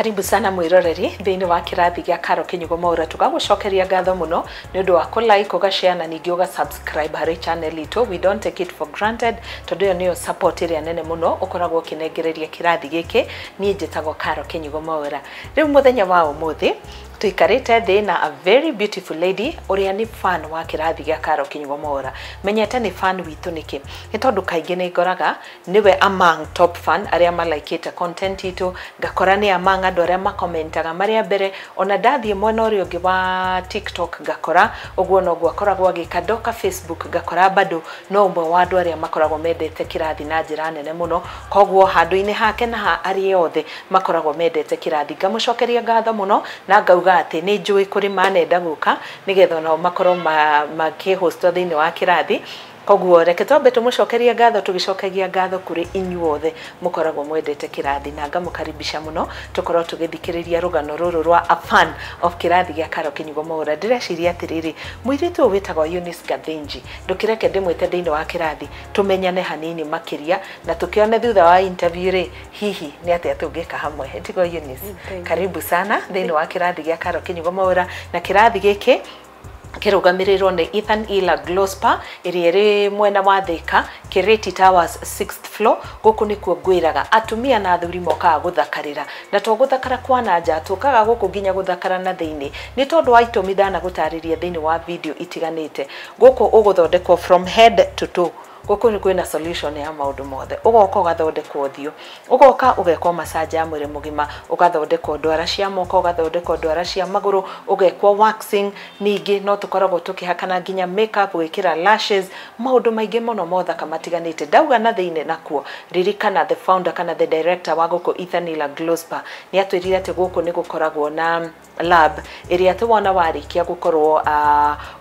Karibu sana mwiroreri thiini wa kirathi gya Karo Kinyugo Mwaura tugagucokeria ngatho muno ni undu wa like ugashare na ningi uga subscribe hari channel itu. We don't take it for granted tondu yo niyo support iri nene muno ukoragwo kinengereria kirathi giki ni njitagwo Karo Kinyugo Mwaura. Riu muthenya wa umuthi tuikarite thi na a very beautiful lady uria ni fan wa kirathi gya Karo Kinyugo Mwaura. Menyete ni fan witu niki ni tondu kaingi ni ngoraga niwe among top fan aria malaikite content itu, ngakora ni among andu aria makomentaga maria mbere ona ndathie mwena uria ungi wa TikTok ngakora uguo no gwakoragwo agikadoka Facebook ngakora bado no umwe wa andu aria makoragwo mendete kirathi na njira nene muno, koguo handu-ini hake na ha ari othe makoragwo mendete kirathi. Ngamucokeria ngatho muno na ngauga ati ni njui kuri manenda guka nigetha no makorwo makihost thiini wa kirathi. Koguo reke twambe tumucokeria ngatho tugicokagia ngatho kuri inyuothe mukoragwo mwendete kirathi na ngamukaribisha muno tukorwo tugithikiriria rugano ruru rwa a fan of kirathi gya Karo Kinyugo Mwaura. Ndireciria atiriri mwiritu witagwo Eunice Gathinji ndukireke ndimwite thiini wa kirathi tumenyane hanini makiria na tukione thutha wa interview ri hihi ni atia tungika hamwe. Hetigo Eunice, karibu sana thiini wa kirathi gya Karo Kinyugo Mwaura na kirathi giki kirugamirirwo ni Ethan Ila Glospa iri mwena wa Thika Kireti Towers 6th floor. Guku nikuo ngwiraga atumia na athuri mokaga guthakarira na to guthakara kwa nanja tukaga guku nginya guthakara na thiini ni tondu wa itumi thana gutariria thiini wa video itiganite. Guku uguthondekwo from head to toe. Guku ni kwina solution ya maundu mothe. Ugoka ugathondekwo thio, ugoka ugekwo massage ya mwiri mugima, ugathondekwo ndwara cia moko, ugathondekwo ndwara cia maguru, ugekwo waxing, ningi no tukoragwo tukihakana nginya makeup, gwikira lashes, maundu maingi muno mothe kamatiganite. Ndauga na thiini nakuo ririkana the founder kana the director wa guku Ethan Ila Glospa ni atwirire ati guku ni gukoragwo na lab iria tuwona warikia gukorwo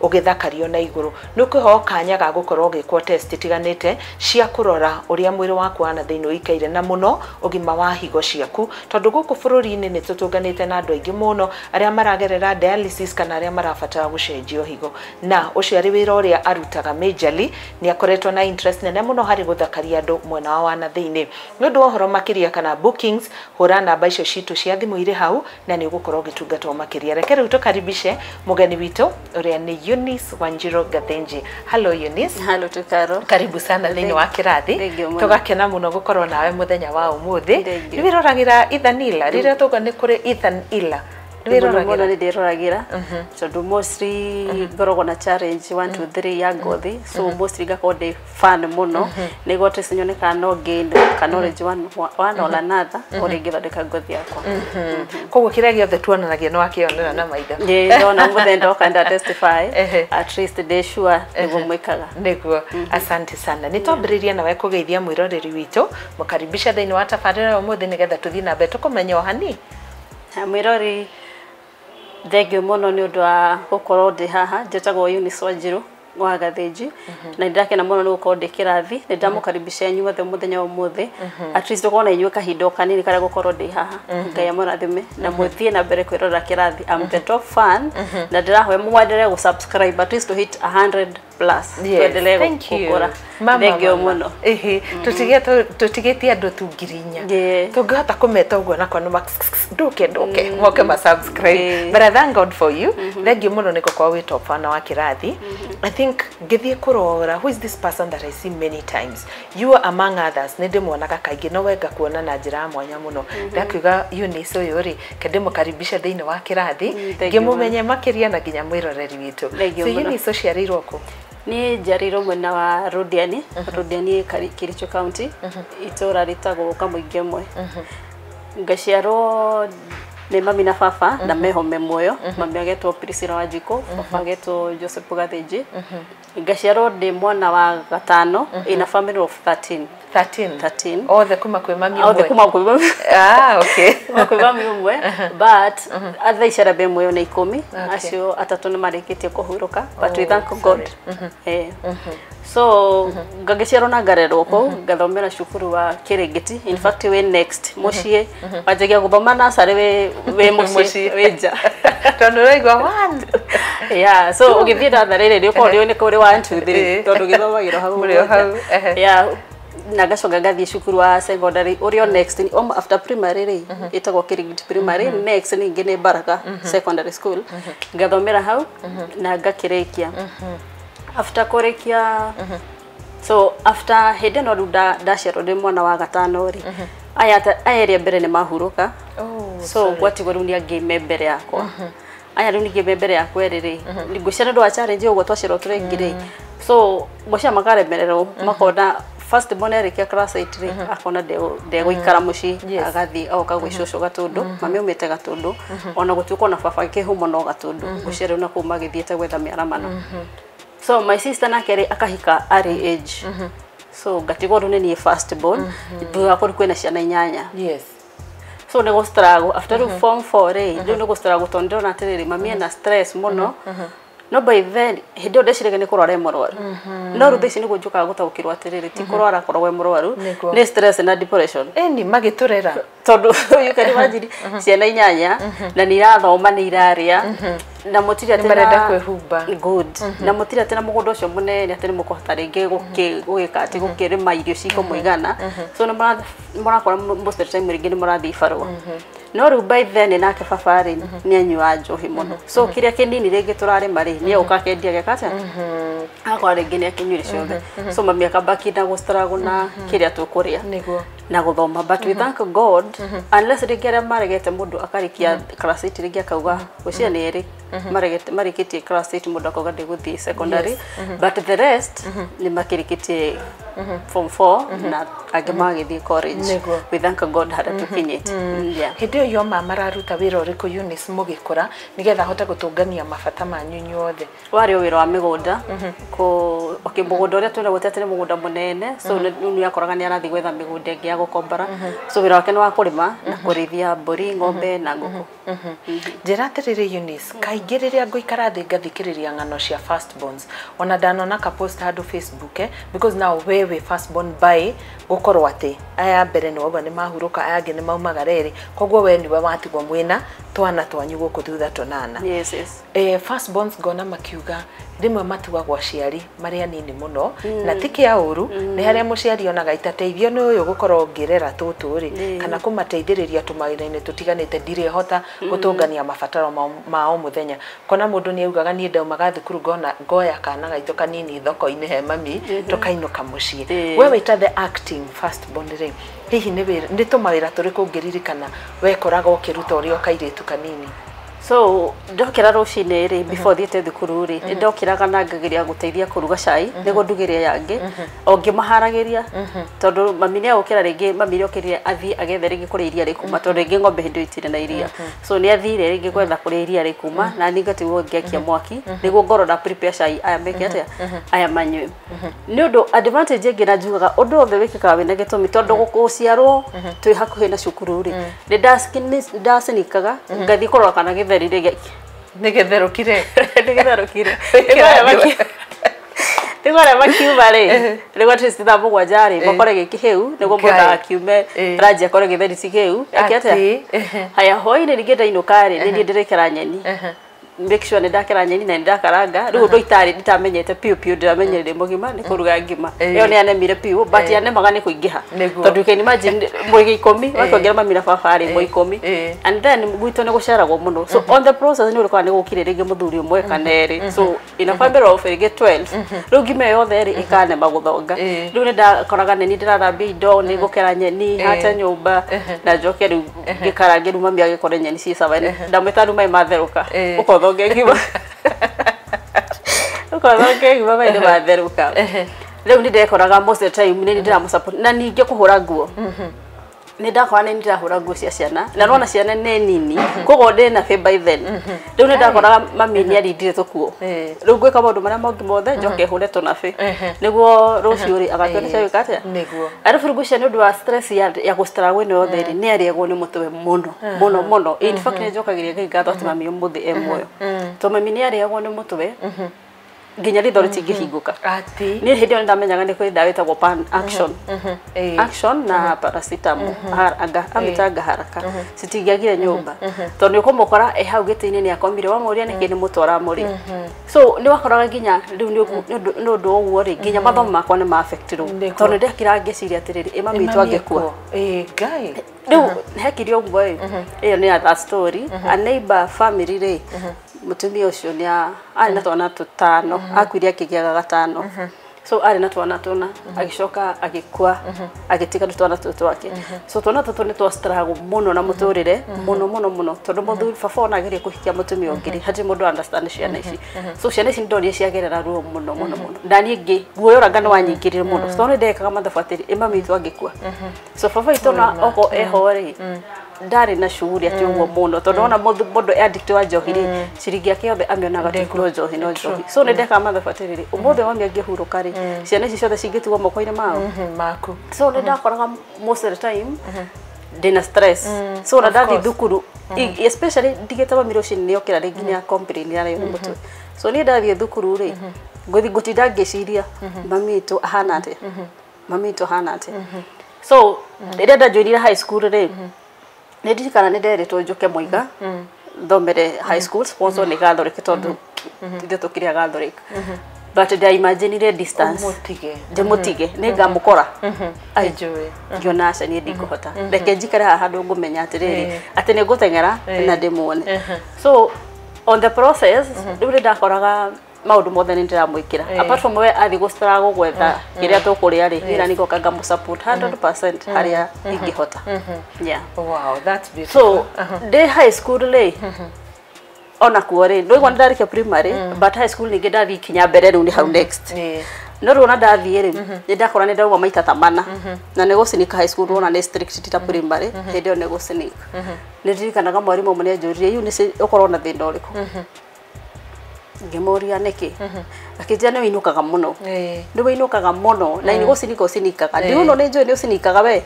ugithakario na iguru nukuho kanya ga gukorwo gikwo test tiganite cia kurora uria mwiri waku ana thiini uikaire na muno ugima wa higo ciaku tondu guku bururi-ini ni tutunganite na andu aingi muno aria maragerera dialysis kana aria marabatara gucenjio higo na ucio ari wira uria arutaga majorly ni akoretwo na interest nene muno hari guthakaria andu mwena wa wana thiini. Ni undu ohoro makiria kana bookings hura namba icio citu cia thimu iri hau na ni gukorwo gitungatwo makiria. Reke riu tukaribishe mugeni witu uria ni Eunice Wanjiru Gathinji. Hello Eunice. Hello Tukaro. Karibu sana thiini wa kirathi. Tugakena muno gukorwo nawe muthenya wa umuthi. Ni wiroragira Ethan Ila riria tuga ni kuri Ethan Ila Ndiroragira ndiroragira tondu mostly ngoragwo na challenge 1 2 3 ya ngothi so mostly gakonde fan muno niguo tucinyoneka no gain knowledge one or another uri ngithondeka ngothi yakwa. Koguo kiria giothe tuonanagia no akionera na maitho ndona muthe ndoka nda testify at least they sure niguo mwikaga niguo. Asante sana ni twambiriria nawe kugeithia mwiroreri witu mukaribisha thiini wa tabarira umuthi nigetha tuthii na mbere tukumenya ohani mwirori. Thengio muno ni undu wa gukorwo ndi haha njitagwo Eunice Wanjiru wa Gathinji na ndakena muno ni gukorwo ndi kirathi ni ndamukaribisha inyuothe muthenya umuthi at least ukona inyuo kahindo kanini karia gukorwo ndi haha ngai amurathime na muthie na mbere kwirora kirathi. I'm the top fan na ndirahoya mwendelee gu subscribe at least to hit 100 plus tuendelee gukora. Thengio muno tutigetie andu tungirinya tungihota kumeta uguo nakwa no nduke moke ma subscribe but I thank God for you. Thengio muno ni gukorwo wi top fan wa kirathi. I think ngithie kurora who is this person that I see many times, you are among others ni ndimwonaga kaingi no wenga kuona na njira mwanya muno ndakiuga Eunice uyu ri kende mukaribisha thiini wa kirathi ngimumenye makiria na nginya mwiroreri witu. So Eunice uciarirwo ku? Ni njarirwo mwena wa Rodiani Kericho County itura ritagwo Kamuingi mwe ngaciarwo ni mami na baba na meho memoyo. Mami agetwo Priscilla Wanjiku, baba agetwo Joseph Gathinji. Ngaciarwo ndi mwana wa gatano in a family of 13. Othe kuma kwi mami umwe? Othe kuma kwi mami. Okay. Kwi mami umwe but atha icara be mwe na 10 acio atatu ni marikitie kuhuruka but we thank God. So ngagiciarwo na ngarerwo ko ngathomera cukuru wa Kirigiti. In fact we next mucie wajagia guthoma na sare we mucie weja tondu raigwa one so ugithie ndatha riri ri ukorwo ni kuri 1 2 3 tondu githomagira hau hau na gacoka gathie cukuru wa secondary urio next after primary ri itagwo Kirigiti primary next ningi ni Baraka secondary school ngathomera hau na ngakirekia after kurekia so after hede no ndacero ndi mwana wa gatano ri aya mbere ni mahuruka so gwatigwo riu ni angime mbere yakwa aya riu ningi mbere yakwa riri ngwicana ndo wa challenge ugo twacero turengire so gwacia makaremerero makona first born erikia class 8 ri akona ndego ikara muci agathi oka gwicocwo Gatundu mami umite Gatundu ona gutuko na baba kihumo no Gatundu gucere na kuma githiete gwetha miaramano so my sister na kere akahika early age so gatigwo ni first born ndu akori kwena ciana inyanya yes so nego struggle after form 4 ri ndu nego struggle tondo na tiriri mami na stress muno no by then hindo ndecirege ni kurwara murwaru no ruthe ici ni gujuka gutaukirwa atiriri ti kurwara korwe murwaru ni stress na depression ni magiturera tondu you can imagine ciana inyanya na ni irathoma ni iraria na mutiri atena marenda kwehumba good na mutiri atena mugundo ucio munene atene mukohota ringi gukika ati gukirima irio ciko muigana so ni murakora most of the time ringi ni murathi farwa no ru by then nake baba ni anyua njohi muno so kiria kinini ringi turari mari ni ukakendia gekata akwa ringi ni akinyuri ciothe so mami akabaki na gustrago na kiria tukuria niguo na guthoma but we thank God unless ringi aria maregete mundu akarikia class 8 ringi akauga gucia ni eri marikitie class 8 mundu akauga ndiguthii secondary but the rest ni makirikitie form 4 na agimagithii college we thank God hara tukinyete hidio yo mama raruta wira uriku Eunice mugikura nigetha hote gutungania mabata manyu nyothe wari wira wa migunda ko mugunda uria twina gutete ni mugunda munene so ni yakoraga ni arathi gwetha migunda ingi ya gukombara so wira wake ni wa kurima na kurithia mburi ng'ombe na nguku njira atiriri Eunice kaingi riria nguikara thi ngathikiriria ng'ano cia first borns ona ndanona ka post handu Facebook because now wewe first born by gukorwo ati aya mbere no oba ni mahuruka aya ngi ni maumaga reri kogwo we niwe watigwo mwina twana twanyu guku thutha tonana yes yes first borns gona makiuga rimwe matuagwo aciari maria nini muno na tiki ya uru ni haria muciari onaga itateithio ni uyu gukorwo ngirera tuturi kana kumateithiriria tumaira-ini tutiganite ndire hota gutungania mabataro mao muthenya kona mundu ni augaga ni ndaumaga thukuru ngoya kana gaito kanini thoko-ini he mami tukainuka mucii we wita the acting first born ri hihi ni tumawira turiku ngiririkana wekoraga ukiruta urio kairitu kanini so ndokira rucine ri before thiete thukuru ri ndokiraga na ngagiria guteithia kuruga cai nigo ndugiria yangi ongi maharagiria tondu mami ni agukira ringi mami ni okirire athi agethe ringi kuria iria rikuma tondu ringi ng'ombe hindu itire na iria so ni athire ringi kwetha kuria iria rikuma na ni ngatigwo ngiakia mwaki nigo ngoro na prepare cai aya meke atia aya manywe ni undu advantage ingi na njugaga undu othe wikikaga wina gitumi tondu guciarwo twi hakuhi na cukuru ri ni ndacinikaga ngathi kurora kana githeri rige nigetherukire Tigora makiuma ri rego twist tha mugwanja ri bakore gikiheu nigo mbona akiume raji akore githeri cikeu akiate haya hoine rigenda inuka ri ni ndirekera nyeni make sure ndakera nyeni na ndakaranga riu ndo itari nditamenyete piu ndiramenyerere mugima ni kuruga ngima iyo ni anemire piu but anemaga ni kuingiha tondu can imagine mwege 10 wakongera mamira baba ari mwe 10 and then gwito ni guceragwo muno so on the process ni urikwa ni gukire ringi muthuri umwe kaneri so ina family of ringi 12 riu ngima yothe ri ikane maguthonga riu ni ndakoraga neni ndirathambia indo ni gukera nyeni hata nyumba na njoke riu ngikarange riu mami agikore nyeni ci 7 ndamwita mai matheruka uko ngegima ngegima mai ni matheruka riu ni ndekoraga most of the time ni ndiramusupport na ninge kuhura nguo ni ndakora ni ndirahura nguo cia ciana na nona ciana ni nini kogo ndi na by then riu ni ndakoraga mami ni arindire tukuo riu gwika maundu maria mongi mothe njoke hure tunabe niguo rucio ri agakioneka wikate niguo arifu rugucia ni undu wa stress ya gustragwo ni othe ri ni ariagwo ni mutwe muno in fact ni njokagiria ngai ngatho ati mami umuthi emwoyo to mami ni ariagwo ni mutwe nginya ritho ritingĩhingũka ati niĩ hĩndĩ ĩyo nĩndamenyaga nĩ kũrĩ ndawa ĩtagwo pan action action na paracetamol amĩtanga haraka citingĩagire nyũmba tondũ nĩũkũmũkora hau gĩtĩ-inĩ nĩakomire wamũria nĩkĩ nĩmũtwara mũrĩ so nĩwakoraga nginya rĩu nĩ ũndũ ũguo rĩ nginya mathomo makwa nĩ ma-affectirwo tondũ nĩndekĩra ngĩciria atĩrĩrĩ mami witũ angĩkua ngai rĩu hekire ũguo ĩ ĩyo nĩ other story a neighbor family rĩ mutumia ucio ni ari na twana tutano akuire akigĩaga gatano so ari na twana tuna agicoka agikua agitiga twana twake so twana tutu ni twa struggle muno na muturire muno tondu muthuri baba ona ageria kuhikia mutumia ungiri hati mundu understand ciana ici so ciana ici ndori ciagerera ruo muno ndani ingi guoyora ngano wanyingirire muno so ni ndekaga mathabatiri imami itu angikua so baba itona oko ehori ndari na shughuli ati uguo muno tondu ona mundu addict wa njohi ri ciringi yake yothe amionaga no njohi so ni ndeka mathabatiriri umuthe wa miangi huruka ri ciana ici ciothe cingĩtigwo moko-inĩ mao maku so ni ndakoraga most of the time ndina stress so na ndathi thukuru especially ndigĩte mami rũciinĩ nĩokĩra rĩngĩ nĩ complain ya nĩ mũtwe so ni ndathiĩ thukuru ri ngũtinda ngĩciria mami itũ ahana atĩa mami itũ ahana atĩa so rĩrĩa ndajoinire high school ri nĩndirikana nĩnderetwo njuke Muiga thomere high school sponsor nĩ Gathoreki tondu ithe tukĩrĩa Gathoreki but I imagine distance ndĩmutige nĩngamũkora ajue ngiona aca niĩ ndikũhota reke njikare haha handũ ngũmenya atĩrĩrĩ atĩ nĩngũteng'era na ndĩmuone so on the process rĩu nĩndakoraga maundu mothe ni ndiramwikira apart from we athi gũstruggle gwetha kĩrĩa tũkũrĩa rĩ wĩra nĩgoka ngamusupport 100% haria ingĩhota yeah wow that's beautiful so ndĩ high school rĩ ona kuo rĩ ndũigua nĩndarĩkia primary but high school ningĩ ndathi kinya mbere rĩu nĩ hau next no rĩu ona ndathiĩ rĩ nĩndakora nĩndauma maita ta mana na nĩ gũcinika high school ona nĩ strict ta primary hĩndĩ ĩyo nĩ gũcinika nĩndirikanaga mwarimũ ũmwe nĩanjũririe yu nĩ ũkorwo na thĩna ũrĩkũ ngemoria niki akijia nĩ winukaga muno nĩ winukaga muno na ni gucinika ucinikaga ndi uno nĩ njũĩ nĩ ucinikaga we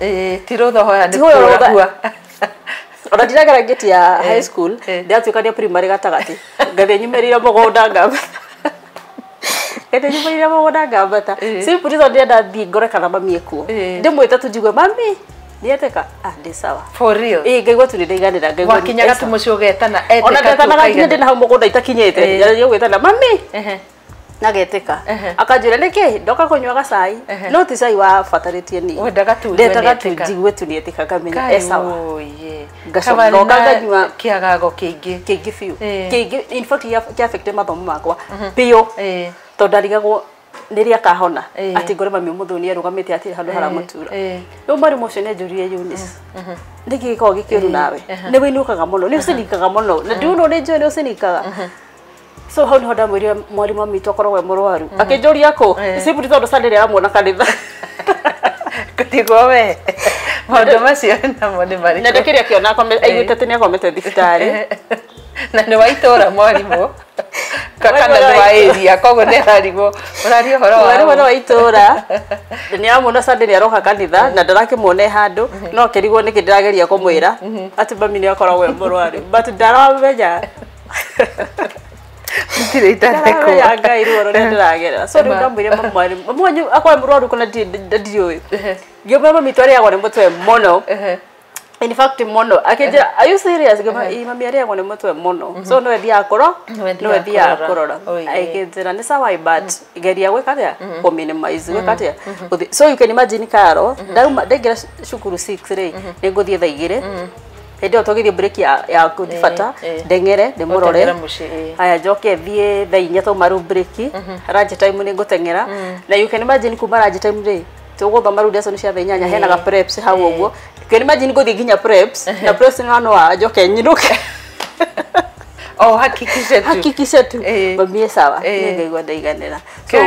tirutho hoya nĩ kũragua ona ndiragera ngeti ya high school ndiatuĩkania primary gatagati ngathĩ nyumerire mũgũnda ngamba ete nyumerire mũgũnda ngambata simple reason ndathiĩ ngore kana mami ekuo ndĩmwĩte tũnjigue mami nieteka ndi sawa for real ngaigua tu ndĩiganĩra ngaigua wakinyaga tu mũciĩ ũgetana eteka ona ndetanaga nginya ndĩ na hau mũgũnda itakinyĩte nĩ ũgwĩtana mami nageteka akanjĩra nĩkĩ ndoka kũnyua gacai no ti cai wa batarĩtie ni ndetaga tu njigue tu nietĩka ngamenya sawa ngacoka nganyua kĩagago kĩingĩ biũ kĩingĩ in fact kĩ affect mathomo makwa biũ tondũ ndarigagwo nĩrĩa kahona atĩ ngore mami mũthũ nĩ arũgamĩte atĩ handũ haramutura rĩu mwarimũ ũcio nĩanjũririe Eunice nĩkĩ gĩkoragwo gĩkĩũru nawe nĩ wĩinũkaga mũno nĩ ũcinikaga mũno na ndiuno nĩ njũĩ nĩ ũcinikaga so hau nĩho ndamwĩrire mwarimũ mami witũ akoragwo mũrwaru akĩnjũria kũ simply tondũ Sunday nĩaramuona kanitha kũtigwo we maũndũ macio namo nĩ marĩ na ndekĩrĩa kĩona aiguĩte atĩ nĩakomete thibitarĩ na nĩ wa itũra mwarimũ kana nĩ wa area koguo nĩ ararigwo ũraria ũhoro wa mwarimũ wa itũra nĩamuona Sunday nĩaroka kanitha na ndarakĩmuone handũ no kĩrigwo nĩkĩ ndĩrageria kũmwĩra atĩ mami nĩakoragwo mũrwaru but ndaramenya ndire itareko ya ngai ruo rũrĩa ndĩragerera so rĩu ndamwĩre mwarimũ mwanyu akorwo mũrwaru kana ndiũĩ ngĩmwĩra mami twarĩagwo nĩ mũtwe mũno in fact mono akĩnjĩra are you serious mami arĩagwo nĩ mũtwe mũno so no thiaga kũrora akĩnjĩra nĩ sawa but geria gwĩka atĩa kũ-minimize gwĩka atĩa so you can imagine Karo ndaingĩra cukuru 6 rĩ nĩngũthiĩ thaa 2 hĩndĩ ĩyo tũgĩthiĩ break ya gũthiĩ bata ndeng'ere ndĩmũrore haya njoke thiĩ thaa 4 twauma rĩu break lunch time nĩngũteng'era na you can imagine kuma lunch time rĩ tũgũthoma rĩu lesson cia thaa 8 henaga preps hau ũguo you can imagine gũthiĩ nginya preps na preps nĩ no njoke nyinũke hakikishe tu mami sawa nĩngaigua ndaiganĩra so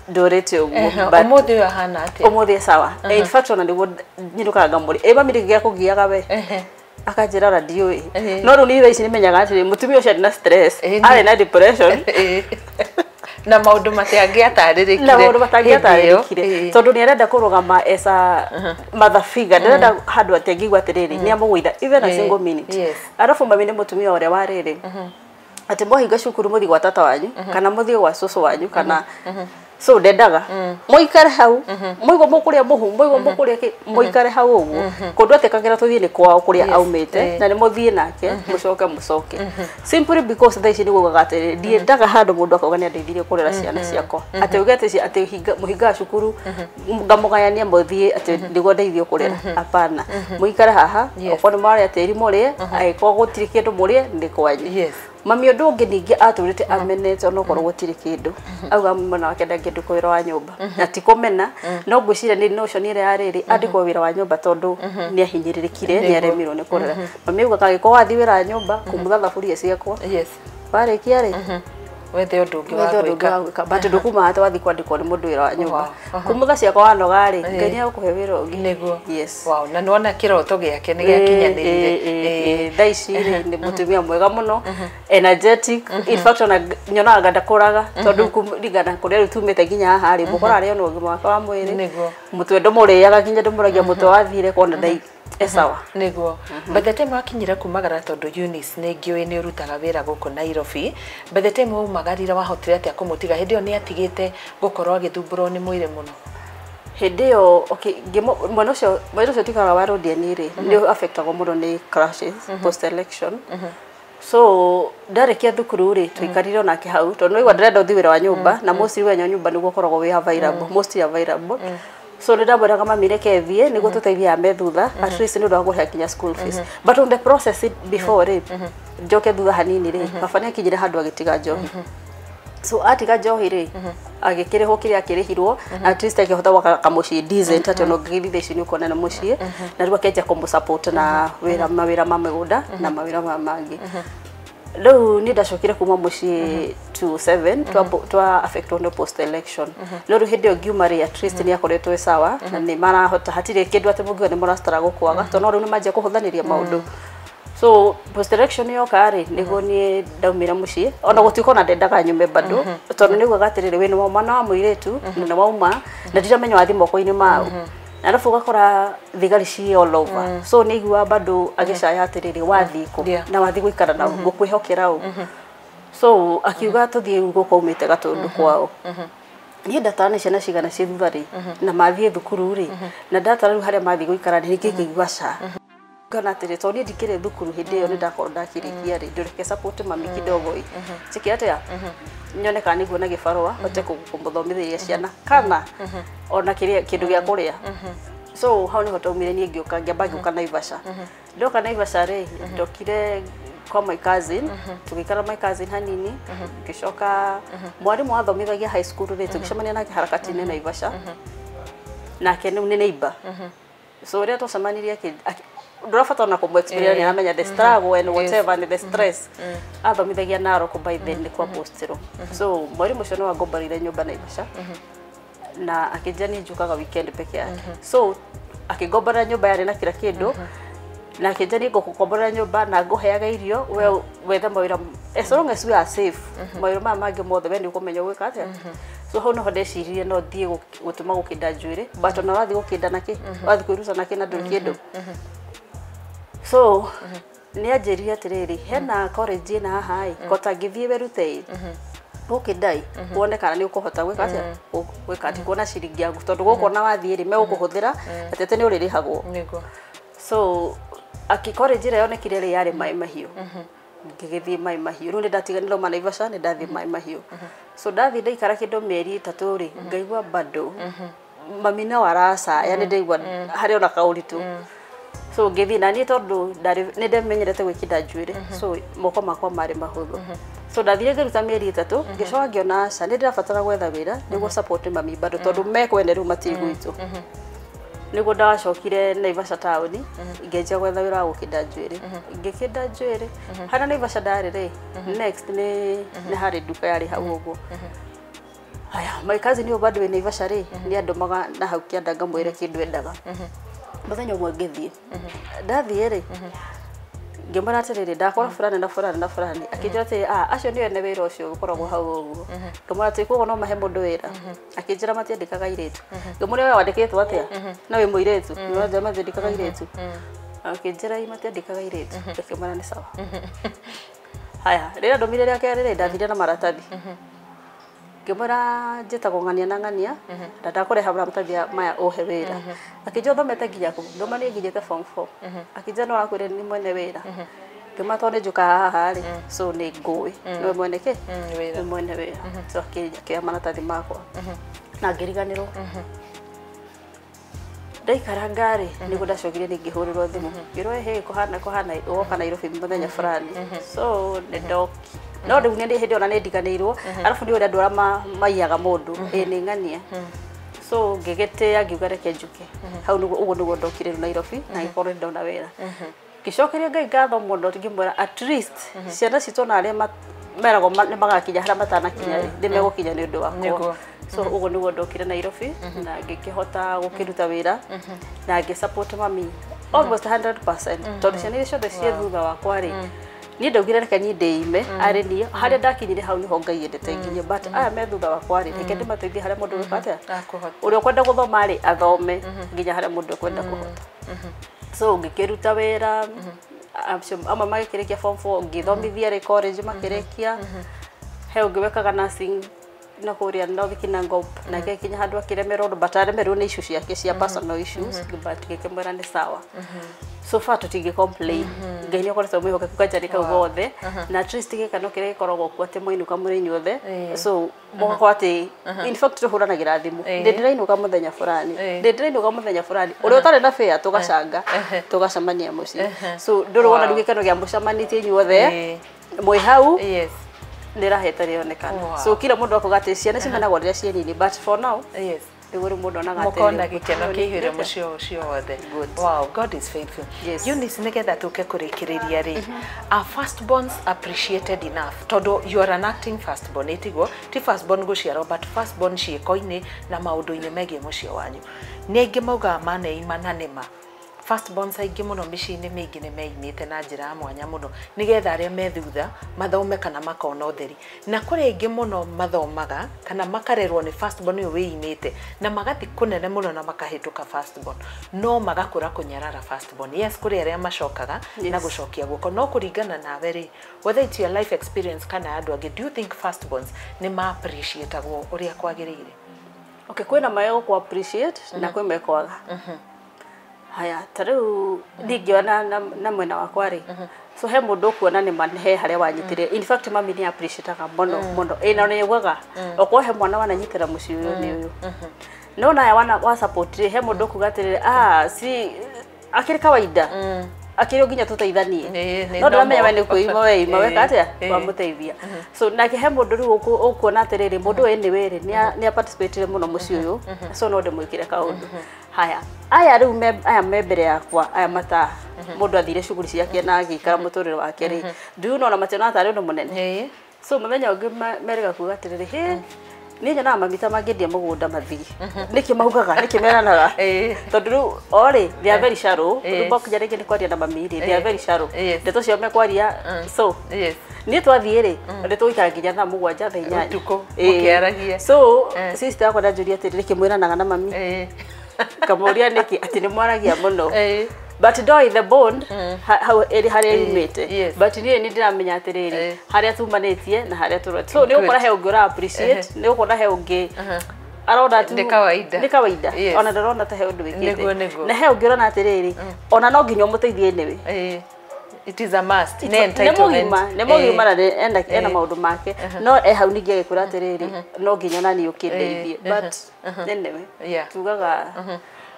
ndorete ũguo ũmũthĩ ũyũ ahana atĩa ũmũthĩ sawa in fact ona nĩguo nyinũkaga ngamũrĩ mami gĩa kũgiaga we akanjĩra ona ndiũĩ no rĩu nĩ thaa ici nĩmenyaga atĩ mũtumia ũcio arĩ na stress arĩ na depression na maũndũ matangĩatarĩrĩkire tondũ nĩarenda kũrũgama as a mother figure nĩarenda handũ atĩ angĩigua atĩrĩrĩ nĩamũgũitha even a single minute arabu mami nĩ mũtumia ũrĩa wa rĩrĩ ati mohinga cukuru muthi gwa tata wanyu kana muthi gwa cucu wanyu kana so ndendaga muikare hau muigo mukuria muhu muigo mukuria muikare hau uguo kundu atekagira tuthie ni kwao kuria aumite na ni muthie nake mucoke simply because thaici ni gugaga ati ndiendaga handu mundu akauga ndeithirie kurera ciana ciakwa ati ugete ati muhinga cukuru ngamugayania muthie ati niguo ndeithio kurera apana muikare haha okoni mari ati murie aiko gutiri kindu murie ndi kwanyu mami undu ungi ningi aturite amenete ono korwo gutiri kindu auga mwana wake ndangi kwira wa nyumba ati komena no ngwicira ni notion ire yariri andikwo wira wa nyumba tondu ni ahinyiririkire ni aremirwo ni kurera mami auga kagiko wathi wira wa nyumba kumutha thaburia ciakwa warikia ri wethe undu ungi wa gwika bado ndukuma hata wathi kwandikwo ni mundu wira wa nyumba kumutha ciakwa wanoga ri ngenia gukuhe wira ungi niguo wow na nona kiroto giake ni giakinyanirire thaici ni mutumia mwega muno energetic in fact ona nyona ganda kuraga tondu kuringana kuria rutumite nginya haha ri mukora ari ono ngima wa mwiri niguo mutwe ndumuriaga nginya ndumuragia mutwe wathire kona ndai esawa niguo by the time wakinyira kumagara tondu Eunice ni ngiwe ni urutaga wira guku Nairobi by the time umagarira wahotire atia kumutiga hindi ni atigite gukorwo agithumburo ni mwire muno hindi yo okay mwana ucio tikaga wa road ni ri ni affectagwo muno ni crashes post election so ndarekia thukuru ri twikarire nake hau tondu igwa ndirenda uthiwira wa nyumba na most wa nyumba niguo koragwo wi available most available so ndabora kama mireke thie niguo tuteithia ame thutha at least ni ndagwo hakinya school fees but on the process before njoke thutha hanini ri bafanya kijire handu agitiga njohi so atiga njohi ri agikiriho kiria kirihirwo at least akihota waka kamuci decent ati no ngithithici ni ukona na muci na riwa keja kumu support na mawira ma migunda na mawira mangi Leo ni ndacokire kuma muci to 7 twa affect on the post election no ruhinde ogiumari at least ni akoretwe sawa na ni marahota hatire kindu ati mugio ni murastara gukwaga tono riu ni maje kuhuthaniria maundu so post election yo kari nigo ni ndaumira muci ona gutiko na ndendaga nyume bado tono nigo gatirire wini wa mwana wa muiretu na wauma na ndiramenya wathi moko-ini mau arafu gakora thigari ci all over so nigua bado agicaya atiriri wathi ku na wathi guikara na gukwihokera u so akiuga tuthie gukomite gatundu kwao ni ndatana ciana cigana ci thuthari na mathie thukuru ri na ndatara ru haria mathi guikara ni kigigwa ca kana atiri to ni ndikire thukuru hindi yo ni ndakorwo ndakirikia ri ndureke support mami kidogo cikirate ya nyone kana niguo na gibarua ote kumuthomithiria ciana kana ona kiria kindu gia kuria so hau ni hotomire ni ngioka ngiamba ngioka Naivasha ndoka Naivasha ri ndokire kwa my cousin tukikara my cousin hanini ngicoka mwarimu wathomithagia high school ri tugicemania nake harakati-ini Naivasha nake ni neighbor so ria twacemanirie ndurafata na kumu experience na menya the struggle and whatever and the stress athomithagia Narok by then ni kwa postero so mwarimu ucio no agombarire nyumba Naivasha na akijani njukaga weekend peke yake so akigombara nyumba yari na kila kindu na akijani gukombara nyumba na nguheaga irio we wethe mawira as long as we are safe mawira ma mangi mothe we ni ukumenya gwika atia so hau no ndecirie no thie gutuma gukinda njuire but ona wathi gukinda naki wathi kwiruta naki na nduri kindu so ni anjiririe atiriri hena college na haha kota ngithie werute ukidai wone kana ni ukuhota gwika atia gwika ati kuona ciringi yaku tondu gukona wathie ri me ukuhuthira atete ni uririhagwo so aki college ire yonekire ri yari mai mahiu ngigithie mai mahiu ru ndatiganirwo Naivasha ni ndathie mai mahiu so ndathie ndaikara kindu mieri 3 ri ngaigua bado mami no arasa yani ndaigua hari ona kauritu so ngithi na ni tondu ni ndemenyerete gwikinda njuire so moko makwa mari mahuthu so ndathire ngiruta mieri 3 ngicoka ngiona aca ni ndirabatara gwetha wira niguo support mami bado tondu mekwene riu matiri gwitu niguo ndacokire Naivasha town ngeja gwetha wira wa gukinda njuire ngikinda njuire hana Naivasha ndari ri next ni hari duka yari hau uguo aya my cousin yo bado we Naivasha ri ni andumaga na hau kianda ngamwire kindu endaga muthenya umwe ngithie ndathie ri ngimana atiriri ndakora fulani akinjira ati acio ni ene wira ucio ukoragwo hau uguo ngimana ati kugo no mahe mundu wira akinjira matiandikaga iretu ngimuna we wandikitwo atia na we muiretu no jama ndikaga iretu akinjira matiandikaga iretu ngimana ni sawa haya rĩrĩa ndomire rĩa kerĩ ndathire na maratathi ngĩmwĩra njĩtagwo ng'ania na ng'ania na ndakũreha maratathi maya ohe wĩra akĩnjia thomete nginya kũ ndoma nĩ nginyĩte form 4 akĩnjia no akwĩre nĩ mwene wĩra ngĩmatwo nĩ njũkaga haha rĩ so nĩ ngũĩ nĩ mwene kĩ nĩ mwene wĩra so akĩnjakĩra maratathi makwa na ngĩriganĩrwo ndaikara ngari nĩguo ndacokire ngĩhũrĩrwo thimũ ngĩrwo he kũhana ũgoka Nairobi mũthenya fulani so nĩ ndoki no rĩu nĩ hĩndĩ ona nĩ ndiganĩirwo arabu nĩ ũrĩa andũ arĩa maiyaga mũndũ nĩ ng'ania so ngĩgĩtĩa ngiuga reke njuke hau ũguo nĩguo ndokire Nairobi na ngĩkorwo nĩ ndona wĩra ngĩcokeria Ngai ngatho mũno ngĩmwĩra at least ciana citũ na arĩa meragwo nĩ magakinya harĩa matanakinya nĩ megũkinya nĩ ũndũ wakwa so ũguo nĩguo ndokire Nairobi na ngĩkĩhota gũkĩruta wĩra na ngĩsupport mami almost 100% tondũ ciana icio ciothe ciĩ thutha wakwa rĩ niĩ ndaugire reke niĩ ndĩime arĩ niĩ harĩa ndakinyire hau nĩho Ngai endete nginya but aya me thutha wakwa rĩ reke ndĩmateithie harĩa mũndũ ũkwenda ũrĩa ũkwenda gũthoma rĩ athome nginya harĩa mũndũ ũkwenda kũhota so ngĩkĩruta wĩra amwe magĩkĩrĩkia form 4 ngĩthomithia rĩ college makĩrĩkia he ũngĩwekaga nursing na kũrĩa North Kinangop na gĩkinya handũ akĩremerwo but aremerwo nĩ issue ciake cia personal issues but gĩkĩmwĩra nĩ sawa so far tũtingĩ complain Ngai nĩ akoretwo mwĩhokeku kanjani kau gothe na at least gĩkano kĩrĩa gĩkoragwo kuo atĩ mũinũka mũrĩ inyuothe so mũgakora atĩ in fact tũhũranagĩra thimũ ndĩrainũka mũthenya fulani ndĩrainũka mũthenya fulani ũrĩa ũtarĩ na fare tũgacanga tũgacemania mũciĩ so ndũrĩ wona rĩu gĩkano gĩa mũcemanĩtie inyuothe mwĩ hau nĩraheta rĩonekana so kila mũndũ akoga atĩ ciana cimenagwo rĩrĩa ciĩ nini but for now nĩguo rĩu mũndũ onaga atĩ mũkona gĩkeno kĩihũire mũciĩ ũcio wothe wow God is faithful Eunice nĩgetha tũke kũrĩkĩrĩria rĩ our firstborns appreciated enough tondũ you are an acting firstborn ĩtiguo ti firstborn gũciarwo but firstborn ciĩko-inĩ na maũndũ-inĩ megiĩ mũciĩ wanyu nĩ aingĩ maugaga maneima na nĩma firstborns aingĩ mũno mĩciĩ-inĩ mĩingĩ nĩ meimĩte na njĩra ya mwanya mũno nĩgetha arĩa me thutha mathome kana makona ũtheri na kũrĩ aingĩ mũno mathomaga kana makarerwo nĩ firstborn ũyũ wĩimĩte na magathi kũnene mũno na makahĩtũka firstborn no magakũra kũnyarara firstborn yes kũrĩ arĩa macokaga na gũcokia guoko no kũringana nawe rĩ whether it's your life experience kana andũ angĩ do you think firstborns nĩ ma appreciate-agwo ũrĩa kwagĩrĩire okay kwĩna mayo ku appreciate na kwĩ mekwaga haya tarĩu ndingĩona na mwena wakwa rĩ so he mũndũ kuona nĩ mahe harĩa wanyitire in fact mami nĩ appreciate-aga mũno ĩna nĩ yugaga okorwo he mwana wananyitĩra mũciĩ ũyũ nĩ ũyũ no na wa support he mũndũ kuga atĩrĩrĩ si akĩrĩ kawaida akĩrĩ nginya tũteithanie no ndĩramenya we nĩ kwĩima weima weka atĩa wamũteithia so nake he mũndũ rĩu ũkuona atĩrĩrĩ mũndũ ũyũ nĩ wĩrĩ nĩ participate mũno mũciĩ ũyũ so no ndĩmwĩkĩre kaũndũ haya aya rĩu aya me mbere yakwa aya mata mũndũ athire shughuli ciake na agĩikara mũtũrĩre wake rĩ ndiuna ona mationa tarĩ ũndũ mũnene so mũthenya ũngĩ merĩga kuga atĩrĩrĩ he nĩ nyonaga mamita mangĩendia mũgũnda mathigi nĩkĩ maugaga nĩkĩ meranaga tondũ rĩu orĩ they are very shallow rĩu bokinya rĩngĩ nĩ kwaria na mami rĩ they are very shallow ndeto cio mekwaria so niĩ twathiĩ rĩ nĩ tũgũikara nginya thaa mũgwanja thaa inyanya ũtukũ mũkĩaragia so sister yakwa ndanjũria atĩrĩrĩ nĩkĩ mwĩranaga na mami kamũria nĩkĩ atĩ nĩ mwaragia mũno but do the bond how harĩa yumĩte but niĩ nĩ ndĩramenya atĩrĩrĩ harĩa tumanĩtie na harĩa tũrĩ so nĩ ũkora he ũngĩ ũra appreciate nĩ ũkora he ũngĩ arona tu nĩ kawaida ona ndarona ta he ũndũ wĩkĩte na he ũngĩ ũrona atĩrĩrĩ ona no nginya ũmũteithie nĩwe it is a must nĩ entitlement nĩ mũgima na ena maũndũ make no hau ningĩ agĩkũra atĩrĩrĩ no nginya nani ũkĩndeithie but anyway tugaga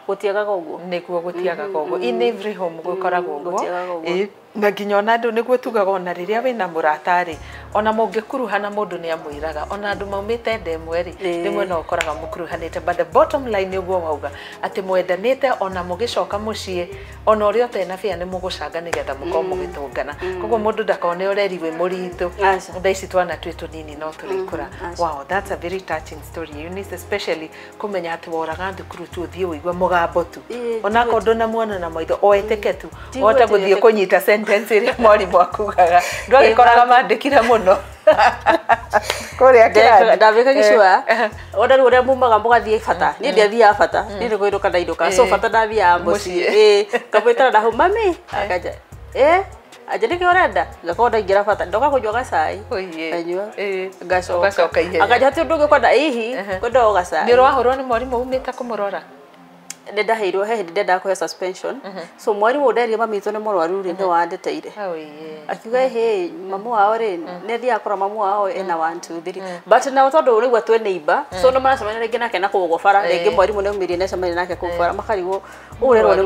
gũtiagaga ũguo nĩguo gũtiagaga ũguo in every home gũkoragwo ũguo na nginya ona andũ nĩguo tugaga ona rĩrĩa wĩna mũrata rĩ ona mũngĩkuruhana mũndũ nĩ amwĩraga ona andũ maumĩte ndemwe rĩ rĩmwe no ũkoraga mũkuruhanĩte but the bottom line nĩguo wauga atĩ mwendanĩte ona mũgĩcoka mũciĩ ona ũrĩa ũtarĩ na bĩa nĩ mũgũcanga nĩgetha mũkorwo mũgĩtũngana koguo mũndũ ndakone ũreri wĩ mũritũ thaa ici twana twĩ tũnini no tũrĩkũra wow that's a very touching story Eunice especially kũmenya atĩ woraga thukuru tu ũthiĩ wĩigua mũgambo tu ona akorwo ndũnamuona na maitho oetĩke tu ũhote gũthiĩ kũnyita sentence ĩrĩa mwarimũ akugaga ndwagĩkoraga mandĩkire mũno kũrĩa kĩrathi ndabĩka gĩcua ona rĩu ũrĩa mumaga mũgathiĩ bata niĩ ndiathiaga bata niĩ nĩ kũinũka ndainũka so bata ndathiaga mũciĩ kamwĩtara na hau mami akanja ajendeke orenda ngakonda ingira bata ndoka kujwa gacai anywa ngacoka akajati ndunge kwenda ihi kwenda gacai ni rwahorwo ni mwarimu umite kumurora ndenda heirwo he ndenda ko suspension so mwarimu ndari mamito ni murwaru ri ndo wandeteire akiuga he mamu wao ri ne thia akora mamu wao ena 1 2 3 but na tondu rigwa twe neighbor so no maracemania ringi nake na kugofara ringi mwarimu ne umirie ne cemania nake kugofara makarigwo urerwo ni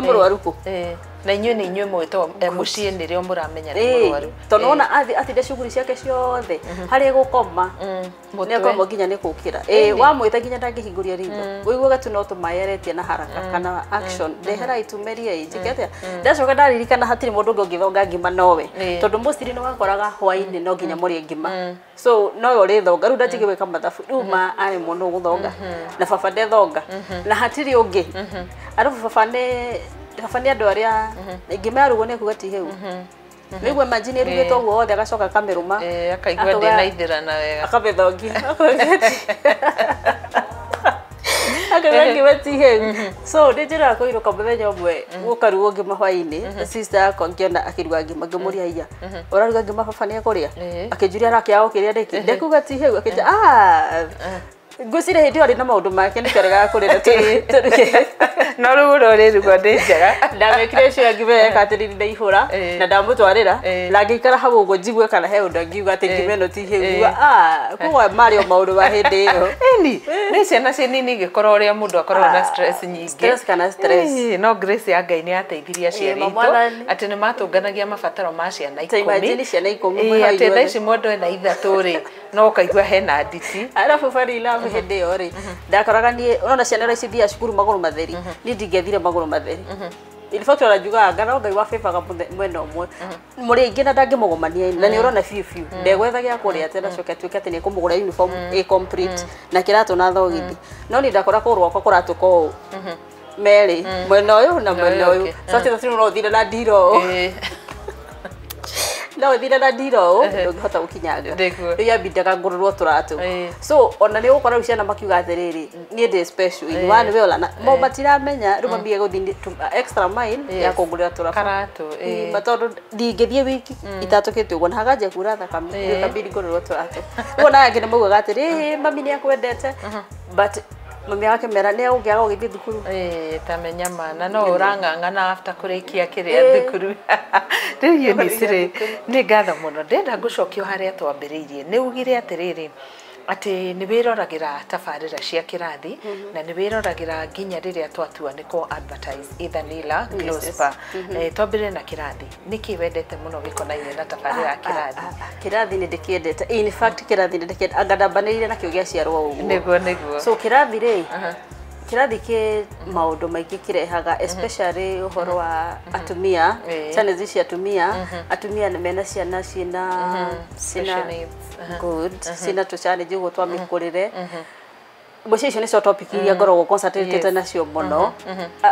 murwaru ku na inyuĩ nĩ inyuĩ mwĩtwo mũciĩ nĩrĩo mũramenya nĩ mũrwaru tondũ ona atinde shughuli ciake ciothe harĩ gũkoma nĩ akoma nginya nĩ gũkĩra wamwĩta nginya ndangĩhingũria ritho ũigua gatu no tũmayeretie na haraka kana action ndehera itumerie njikete ndacoka ndaririkana hatirĩ mũndũ ũngĩ ũngĩthonga ngima nowe tondũ mũciri nĩ wakoraga hwaĩ-inĩ no nginya mũrĩe ngima so no ũrĩthonga rĩu ndatige gwĩka mathabu rĩu ma arĩ mũndũ gũthonga na baba ndethonga na hatirĩ ũngĩ arabu baba nĩ andũ arĩa ngima yarugwo nĩ akuga ti heu nĩguo imagine rugĩtwo ũguo wothe agacoka akamerũma akaigua ndĩna ithĩrana wega akabethongia akaga ngima ti heu so nĩ njĩra kũirũka mũthenya ũmwe gũkarugwo ngima hwaĩ-inĩ sister yakwa ngĩona akĩruga ngima ngĩmũria iya ũraruga ngima baba nĩ ekũrĩa akĩnjuria rakĩa gũkĩrĩa rĩngĩ ndekuga ti heu akĩnja ngũcire hĩndĩ ĩyo arĩ na maũndũ make nĩ kĩarega kũrĩra tũruge no rĩu rũrĩrugwo ndĩ njega ndamekire cio ngima ekatiriri ndaihũra na ndamũtwarĩra na ngĩikara hau ũguo njigue kana he ũndũ ngiuga atĩ ngima ĩno ti hĩu koguo marĩ o maũndũ ma hĩndĩ ĩyo ĩni nĩ ciana cinini ingĩkorwo ũrĩa mũndũ akorwo na stress nyingĩ stress kana stress no Grace ya Ngai nĩ ateithirie aciari aitũ atĩ nĩ matũnganagia mabataro ma ciana 10 atĩ thaa ici mũndũ ena ithatũ rĩ no kaigua hena nditi arabu Farila hĩndĩ ĩyo rĩ ndakoraga niĩ ona ciana iria cithiaga cukuru magũrũ matheri niĩ ndingĩathire magũrũ matheri in fact arajuga ngana Ngai wa favor mwena ũmwe mũrĩ aingĩ na ndangĩmũgomania na nĩ ũrona biũ ndegwetha gĩa kũrĩa atĩ ndacoka tuĩke atĩ nĩ kũmũgũra uniform complete na kĩratũ na thogithi no nĩ ndakora kũgũrũ gwakwa kũratũka ũũ merĩ mwena ũyũ na mwena ũyũ sasa tatu no thire na ndiro no thire na ndiro ndũngĩhota gũkinyaga rĩu yambindaga ngũrũrwo tũratũ so ona nĩ ũgũkora ciana makiuga atĩrĩrĩ niĩ ndĩ special in one way or mo matiramenya rĩu mambie gũthiĩ extra mile ya kũngũrĩra tũratũ tondũ ndingĩthiĩ wiki itatũkĩte ũguo na haganja kuura thakame kabidi ngũrũrwo tũratũ rĩu ona angĩ nĩ maugaga atĩrĩ mami nĩ akwendete but mami yake mera nĩ ũngĩaga ũgĩthiĩ thukuru tamenya mana no ũrang'ang'ana after kũrĩkia kĩrĩa thukuru rĩu Eunice nĩ ngatho mũno ndenda ngũcokio harĩa twambĩrĩirie nĩ ugire atĩrĩrĩ atĩ nĩ wĩroragĩra tabarĩra cia kĩrathi na nĩ wĩroragĩra nginya rĩrĩa twatua nĩ kũ advertise either Nila Glospa twambĩrĩrie na kĩrathi nĩkĩ wendete mũno gĩkonainie na tabarĩra ya kĩrathi kĩrathi nĩ ndĩkĩendete in fact kĩrathi nĩ ndĩkĩendete anga ndambanĩrĩire nakĩo gĩaciarwo ũguo nĩguo so kĩrathi rĩ kĩrathi kĩ maũndũ maingĩ kĩrehaga especially ũhoro wa atumia channel cia atumia mena ciana cina good cina tũchallenge ũguo twa mĩkũrĩre Mwisho icio nĩcio topic iria ngoragwo concentrated nacio mũno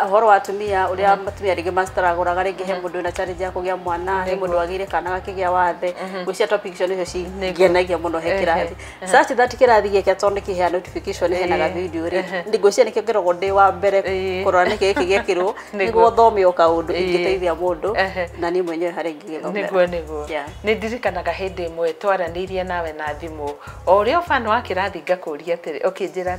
ũhoro wa atumia ũrĩa atumia rĩngĩ mastragũraga rĩngĩ he mũndũ na challenge ya kũgĩa mwana he mũndũ agĩire kana gakĩgĩa wathe mwisho topic icio nĩcio cingenagia mũno he kĩrathi such that kĩrathi gĩkĩ tondũ kĩhea notification henaga video rĩ ndigwĩciria nĩkĩo ngoragwo ndĩ wa mbere kũrora nĩkĩ gĩkĩ gĩkĩrwo nĩguo thome o kaũndũ ingĩteithia mũndũ na niĩ mwenyewe harĩ ngĩgĩthomera nĩguo nĩ ndirikanaga hĩndĩ ĩmwe twaranĩirie nawe na thimũ o ũrĩa ũbana wa kĩrathi ngakũria atĩrĩ okay njĩra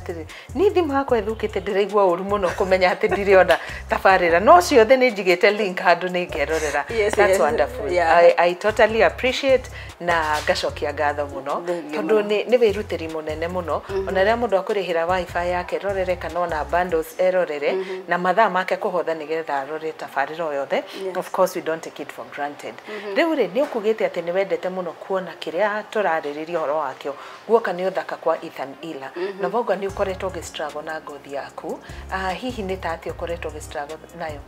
ni thimũ yakwa ĩthũkĩte ndĩraigua ũru mũno kũmenya atĩ ndiriona tabarĩra no ciothe nĩ njigĩte link handũ nĩ ngerorera that's wonderful I totally appreciate na ngacokia ngatho mũno tondũ nĩ wĩrutĩri mũnene mũno ona rĩrĩa mũndũ akũrĩhĩra wifi yake rorere kana ona bundles erorere na mathaa make kũhotha nĩgetha arore tabarĩra o yothe of course we don't take it for granted rĩu rĩ nĩ ũkugĩte atĩ nĩ wendete mũno kuona kĩrĩa tũrarĩrĩria ũhoro wakĩo guoka nĩ ũthaka kwa Ethan Ila na voga nĩ ukoretwo ũgĩstruggle na ngothi yaku hihi nĩ ta atĩ ũkoretwo ũgĩstruggle nayo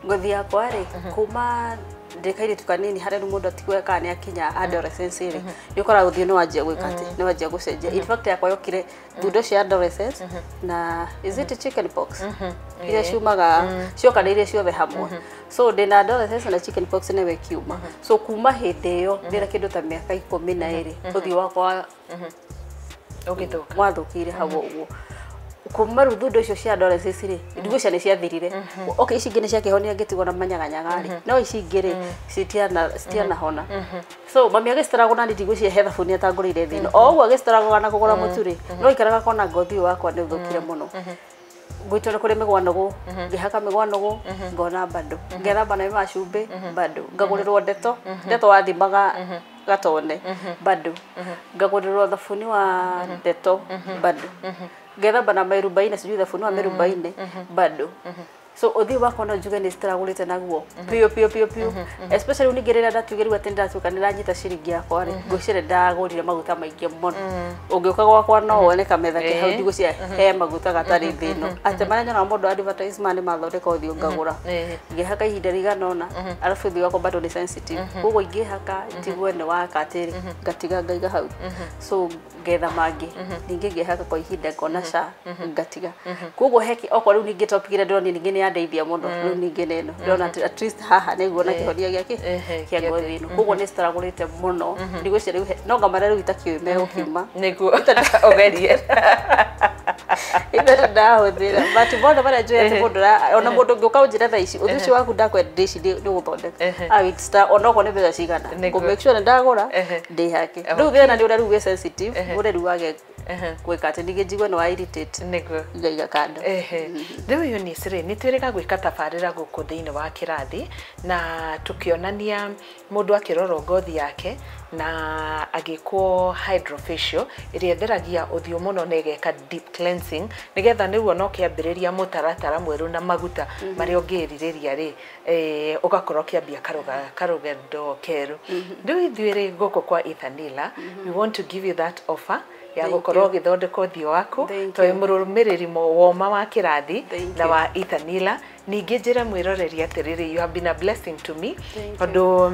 ngothi yakwa rĩ kuma ndĩkaire tukanini harĩa mũndũ atigweka nĩ akinya adolescence rĩ nĩ ũkoraga gũthiĩ nĩ wanjia gwĩka atĩ nĩ wanjia gũcenjia in fact yakwa yokire thundo cia adolescence na is it chicken pox iria ciumaga ciokanĩire ciothe hamwe so ndĩ na adolescence na chicken pox nĩwe kiuma so kuma hĩndĩ ĩyo ndĩra kĩndũ ta mĩaka 12 ũthiũ wakwa wathũkire hau ũguo kumaru thundo icio cia adolescence ri ndigo cia ni cia thirire okay ici ingĩ nĩ ciakĩhonia ngĩtigwo na manyaganyaga ri no ici ingĩ ri citiana hona so mami agĩstarago na ndigo cia hetha buni atangũrĩire thino o ũguo agĩstarago na kũgũra mũtu ri no ikaraga kona ngothi wakwa nĩ ũthũkire mũno gwitũ nĩ kũrĩ mĩgwa nũgũ ngĩhaka mĩgwa nũgũ ngona bado ngethamba na macumbĩ bado ngagũrĩrwo ndeto wathimaga gatone bado ngagũrĩrwo thabuni wa ndeto bado ngethamba na merubaine sijui thabuni wa merubaine bado so othi wakwa no njuge nĩ citaragũrĩte naguo pio especially unigĩrĩra ndatugĩrĩu atĩ ndatuĩka nĩranyita ciringi yakwa rĩ ngwĩciria ndagũrire maguta maingĩ mũno ũngĩũka gwakwa no wone kametha ke hau ndigũ cia he maguta gatarĩ thĩno atĩ marĩa nyonaga mũndũ advertisement nĩ mathondeka ũthiũ ngagũra ngĩhaka ihinda rĩigana ũna arabu ũthiũ wakwa bado nĩ sensitive ũguo ingĩhaka njigue nĩ wakatĩrĩ ngatiga ngaiga hau so ngetha mangĩ ningĩ ngĩhaka kwa ihinda ngona ca ngatiga koguo heki okorwo rĩu ningĩ topigire ndĩrona ningĩ nĩ yandeithia mũno rĩu ningĩ neno ndĩrona at least haha nĩguo na kĩhonia gĩake kĩa ngothi ĩno koguo nĩ citaragũrĩte mũno ndigwĩciria rĩu no ngamara rĩu itakĩũĩ megũkiuma nĩguo ũgerie ĩndĩ ndahũthĩra but bondo bara njũĩ atĩ mũndũ ona mũndũ ngĩũka ũnjĩra thaa ici ũthiũ ũcio waku ndakwenda ici nĩ gũthondeka I will start ona okorwo nĩ mbeca cigana ngo make sure ndagũra ndĩhake rĩu thĩna nĩ ũrĩa rĩu wĩ sensitive ũrĩa rĩu wage gwĩka atĩ ningĩ njigue nĩ wa irritate nĩguo ngaiga kando rĩu Eunice rĩ nĩ twĩrĩga gwĩka tabarĩra gũkũ thĩinĩ wa kĩrathi na tũkĩonania mũndũ akĩrorwo ngothi yake na agĩkwo hydrofacial ĩrĩa ĩtheragia ũthiũ mũno na ĩgeka deep cleansing nĩgetha nĩguo no kĩambĩrĩria mũtaratara mwerũ na maguta marĩa ũngĩrirĩria rĩ ũgakorwo kĩambia karũgendo kerũ rĩu ithuĩ rĩ gũkũ kwa Ethanilla we want to give you that offer ya gũkorwo ũgĩthondeka ũthiũ waku tondũ mũrũmĩrĩri woma wa kĩrathi na wa Ethanilla ningĩ njĩra mwĩroreri atĩrĩrĩ you have been a blessing to me tondũ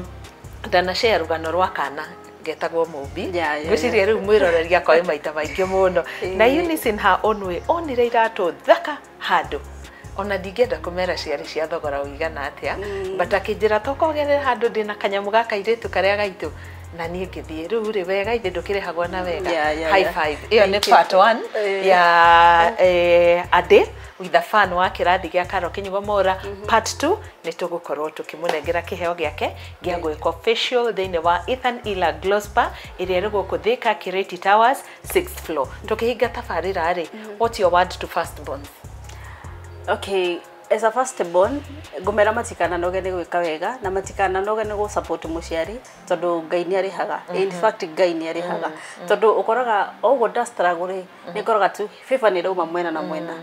ndanashare rũgano rwa kana getagwo Mũmbi ngwĩciria rĩu mwĩroreri akwa maita maingĩ mũno na Eunice in her own way onire iratũ thaka handũ ona ndingĩenda kũmera ciarĩ cia thogora ũigana atĩa but akĩnjĩra tokogerera handũ ndĩna kanyamũ gaka airĩtu karĩa gaitũ na niĩ ngĩthiĩ rĩu rĩ wega ithe ndũkĩrĩhagwo na wega high five ĩyo nĩ part 1 ya a day with a fan wa kĩrathi gĩa Karo Kĩnyugo Mwaũra part 2 nĩ tũgũkorwo tũkĩmũnengera kĩheo gĩake gĩa gwĩkwo facial thĩinĩ wa Ethanilla Glow Spa ĩrĩa ĩrĩ gũkũ Thika Kireti Towers 6th floor tũkĩhinga tabarĩra rĩ what's your word to firstborns? Okay, as a firstborn ngũmera matikana noge nĩ gwĩka wega na matikana noge nĩ gũ support mũciari tondũ Ngai nĩ arĩhaga in fact Ngai nĩ arĩhaga tondũ ũkoraga ũguo ndastruggle nĩ ngoraga tu favor nĩ rauma mwena na mwena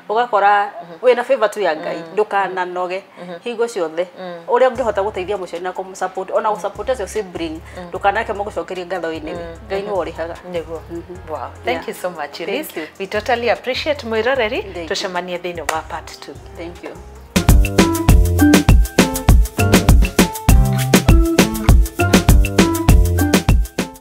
ũgakora wĩna favor tu ya Ngai ndũkana noge hingo ciothe ũrĩa ũngĩhota gũteithia mũciari na kũmsupport ona gũsupport acio sibling ndũkanake mũgũcokeria ngatho-inĩ Ngai nĩ ũrĩhaga nĩguo wow thank you so much Eunice we totally appreciate mwĩroreri tũcemanie thĩinĩ wa part 2 Thank you.